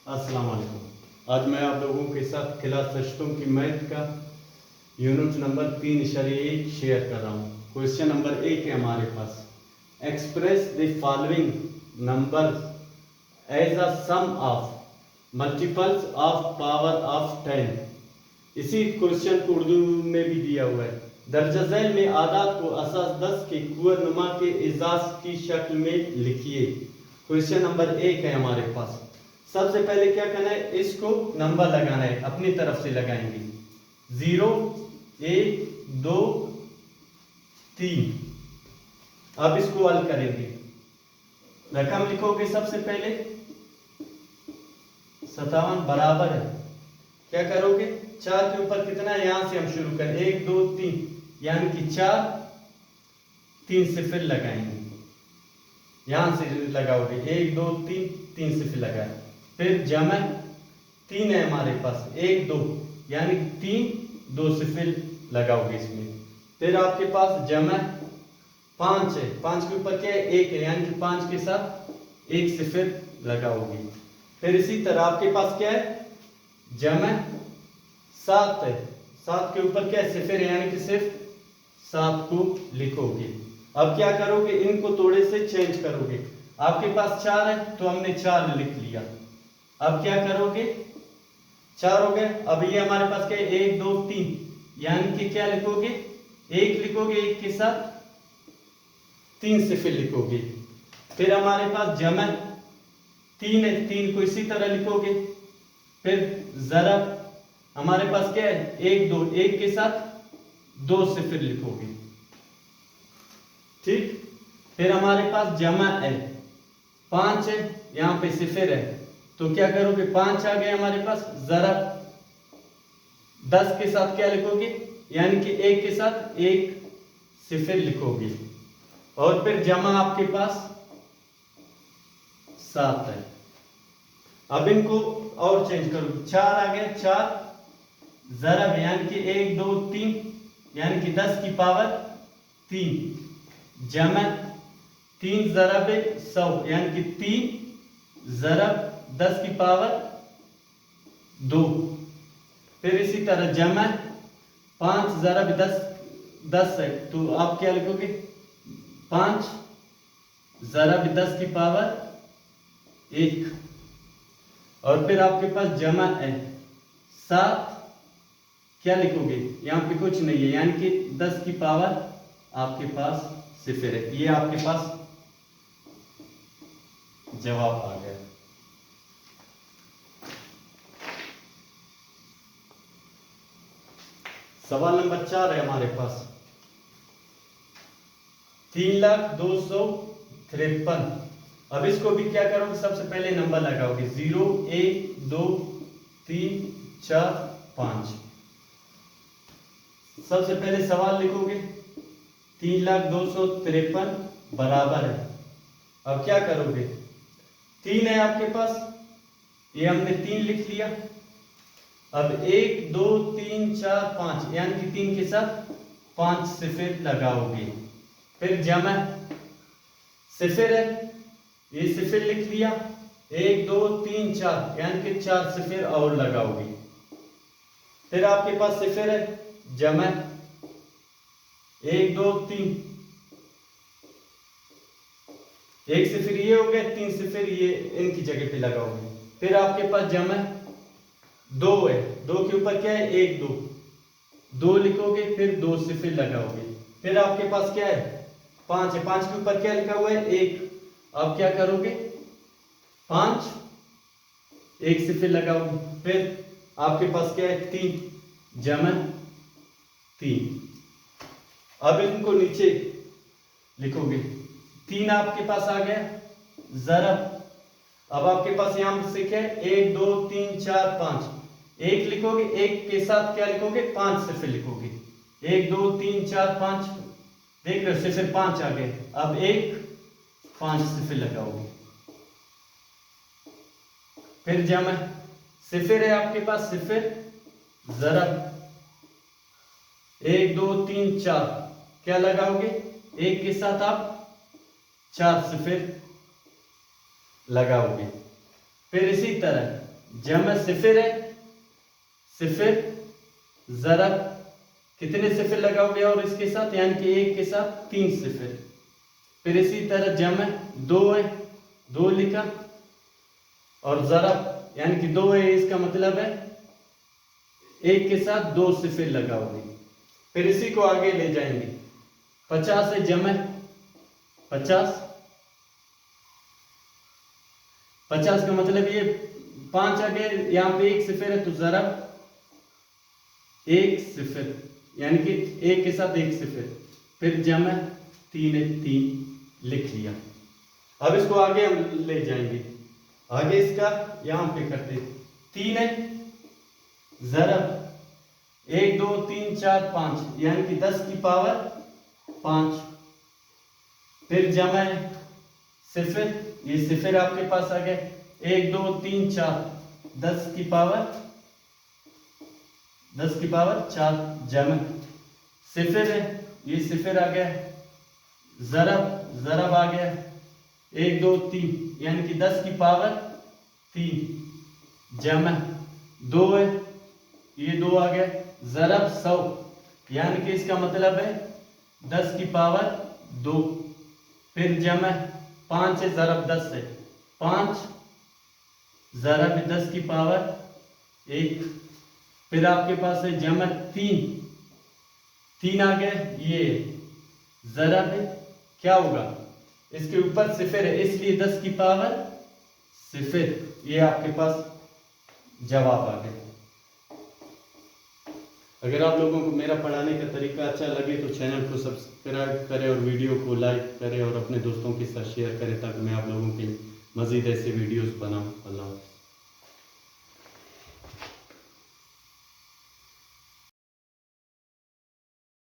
अस्सलाम वालेकुम। आज मैं आप लोगों के साथ क्लास रिश्तों की मैथ का यूनिट नंबर 3.1 शेयर कर रहा हूँ। क्वेश्चन नंबर 1 है हमारे पास। Express the following number as a sum of multiples of power of 10। इसी क्वेश्चन को उर्दू में भी दिया हुआ है। दर्जा झैल में आदाद को असास 10 के कुव्वतनुमा के इजाज की शक्ल में लिखिए। क्वेश्चन नंबर 1 है हमारे पास। सबसे पहले क्या करना है, इसको नंबर लगाना है, अपनी तरफ से लगाएंगे 0 1 2 3। अब इसको हल करेंगे। रकम लिखोगे सबसे पहले 57 बराबर है, क्या करोगे 4 के ऊपर कितना है, यहां से हम शुरू करें 1 2 3 यानी कि 4 3 से फिर लगाएंगे, यहां से लगाओगे 1 2 3 3 से फिर लगाए, फिर जमा 3 है हमारे पास 1 2 यानी 3 2 से फिर लगाओगे इसमें, फिर आपके पास जमा 5 है, 5 के ऊपर क्या है 1 है यानी कि 5 के साथ 1 से फिर लगाओगे, फिर इसी तरह आपके पास क्या है जमा 7 है, 7 के ऊपर क्या है सिफर यानी कि सिर्फ 7 को लिखोगे। अब क्या करोगे, इनको थोड़े से चेंज करोगे। आपके पास 4 है तो हमने 4 लिख लिया। अब क्या करोगे 4 हो गए। अब ये हमारे पास क्या है 1 2 3 यानी कि क्या लिखोगे 1 लिखोगे, 1 के साथ 3 से फिर लिखोगे, फिर हमारे पास जमा 3 है, 3 को इसी तरह लिखोगे, फिर ज़रब हमारे पास क्या है 1 2 1 के साथ 2 से फिर लिखोगे, ठीक। फिर हमारे पास जमा है 5 है, यहां पे सिफर है तो क्या करोगे 5 आ गए हमारे पास, ज़रब 10 के साथ क्या लिखोगे यानी कि 1 के साथ 1 सिफर लिखोगे, और फिर जमा आपके पास 7 है। अब इनको और चेंज करो, 4 आ गए 4 ज़रब यानी कि 1 2 3 यानी कि 10 की पावर 3, जमा 3 ज़रब 100 यानी कि 3 ज़रब 10 की पावर 2, फिर इसी तरह जमा 5 ज़रब 10 है तो आप क्या लिखोगे 5 ज़रब 10 की पावर 1, और फिर आपके पास जमा है 7, क्या लिखोगे यहां पे कुछ नहीं है यानी कि 10 की पावर आपके पास सिफर है। ये आपके पास जवाब आ गया। सवाल नंबर 4 है हमारे पास। 3,02,53। अब इसको भी क्या करोगे, सबसे पहले नंबर लगाओगे 0 1 2 3 4 5। सबसे पहले सवाल लिखोगे 3,02,53 बराबर है। अब क्या करोगे 3 है आपके पास, ये हमने 3 लिख लिया। अब 1 2 3 4 5 यानी कि 3 के साथ 5 सिफर लगाओगे, फिर जमा सिफर है, ये सिफर लिख लिया 1 2 3 4 यानी कि 4 सिफर और लगाओगे, फिर आपके पास सिफर है जमा 1 2 3 1 सिफर ये हो गया, 3 सिफर ये इनकी जगह पे लगाओगे, फिर आपके पास जमा 2 है, 2 के ऊपर क्या है 1 2 2 लिखोगे, फिर 2 सिफर लगाओगे, फिर आपके पास क्या है 5 है, 5 के ऊपर क्या लिखा हुआ है 1। अब क्या करोगे 5 1 सिफर लगाओगे, फिर आपके पास क्या है 3 जमा 3। अब इनको नीचे लिखोगे, 3 आपके पास आ गया ज़रब। अब आपके पास यहां से क्या है 1 2 3 4 5 1 लिखोगे, 1 के साथ क्या लिखोगे 5 सिफर लिखोगे, 1 2 3 4 5 देख रहे हो सिफर 5 आ गए। अब 1 5 सिफर लगाओगे, फिर जमा सिफर है आपके पास सिफर ज़रब 1 2 3 4 क्या लगाओगे 1 के साथ आप 4 सिफर लगाओगे, फिर इसी तरह जमा सिफिर है, सिफिर ज़रब कितने सिफिर लगाओगे और इसके साथ, यानी कि एक के साथ 3 सिफिर। फिर इसी तरह जमा 2 है, 2 लिखा, और ज़रब यानी कि 2 है, इसका मतलब है एक के साथ 2 सिफिर लगाओगे। फिर इसी को आगे ले जाएंगे। 50 है जमा 50, 50 का मतलब ये 5 आ गए, यहाँ पे 1 सिफिर है तो ज़रब 1 सिफिर, यानी कि एक के साथ 1 सिफिर। फिर जमा 3 है, 3 लिख लिया। अब इसको आगे हम ले जाएंगे। आगे इसका यहाँ पे करते 3 है ज़रब 1 2 3 4 5, यानी कि 10 की पावर 5। फिर जमा है सिफिर, ये सिफिर आपके पास आ गए 1 2 3 4, 10 की पावर 4। जमा सिफिर है, ये सिफिर आ गया, ज़रब आ गया 1 2 3, यानी कि 10 की पावर 3। जमा 2 है, ये 2 आ गया, ज़रब 100, यानी कि इसका मतलब है 10 की पावर 2। फिर जमा 5 है, ज़रब 10 है, 5 ज़रब 10 की पावर 1। फिर आपके पास है जमा 3 आ गए, ये ज़रब है, क्या होगा, इसके ऊपर सिफिर है इसलिए 10 की पावर सिफिर। ये आपके पास जवाब आ गया। अगर आप लोगों को मेरा पढ़ाने का तरीका अच्छा लगे तो चैनल को सब्सक्राइब करें और वीडियो को लाइक करें और अपने दोस्तों के साथ शेयर करें, ताकि मैं आप लोगों के मज़ीद ऐसे वीडियोस बनाऊं। अल्लाह हाफ़िज़।